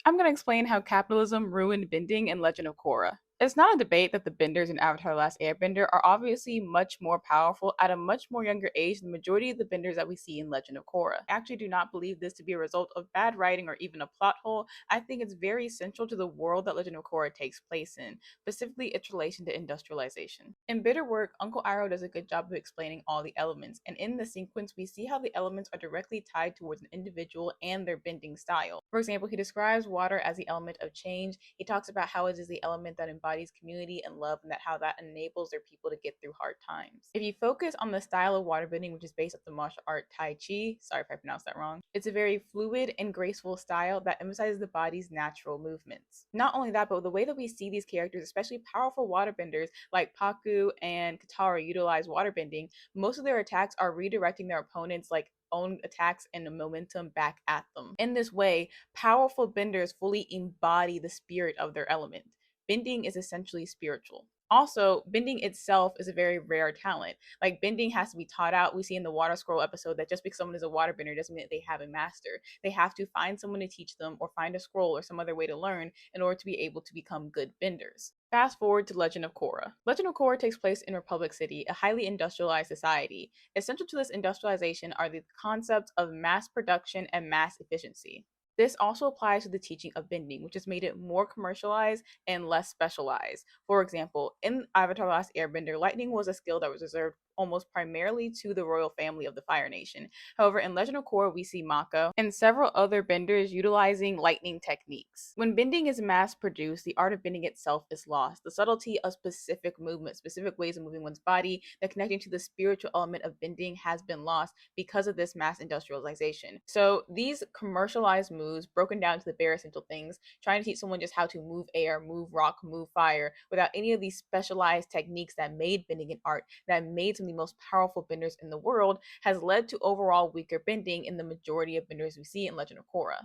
I'm going to explain how capitalism ruined bending in Legend of Korra. It's not a debate that the benders in Avatar The Last Airbender are obviously much more powerful at a much more younger age than the majority of the benders that we see in Legend of Korra. I actually do not believe this to be a result of bad writing or even a plot hole. I think it's very essential to the world that Legend of Korra takes place in, specifically its relation to industrialization. In Bitter Work, Uncle Iroh does a good job of explaining all the elements, and in the sequence, we see how the elements are directly tied towards an individual and their bending style. For example, he describes water as the element of change. He talks about how it is the element that embodies community and love, and that how that enables their people to get through hard times. If you focus on the style of waterbending, which is based off the martial art Tai Chi, sorry if I pronounced that wrong, it's a very fluid and graceful style that emphasizes the body's natural movements. Not only that, but the way that we see these characters, especially powerful waterbenders like Paku and Katara, utilize waterbending, most of their attacks are redirecting their opponents like own attacks and the momentum back at them. In this way, powerful benders fully embody the spirit of their element. Bending is essentially spiritual. Also, bending itself is a very rare talent. Like, bending has to be taught out. We see in the water scroll episode that just because someone is a waterbender doesn't mean that they have a master. They have to find someone to teach them or find a scroll or some other way to learn in order to be able to become good benders. Fast forward to Legend of Korra. Legend of Korra takes place in Republic City, a highly industrialized society. Essential to this industrialization are the concepts of mass production and mass efficiency. This also applies to the teaching of bending, which has made it more commercialized and less specialized. For example, in Avatar: The Last Airbender, lightning was a skill that was reserved almost primarily to the royal family of the Fire Nation. However, in Legend of Korra, we see Mako and several other benders utilizing lightning techniques. When bending is mass produced, the art of bending itself is lost. The subtlety of specific movements, specific ways of moving one's body, that connecting to the spiritual element of bending has been lost because of this mass industrialization. So these commercialized moves, broken down to the bare essential things, trying to teach someone just how to move air, move rock, move fire, without any of these specialized techniques that made bending an art, that made some of the most powerful benders in the world, has led to overall weaker bending in the majority of benders we see in Legend of Korra.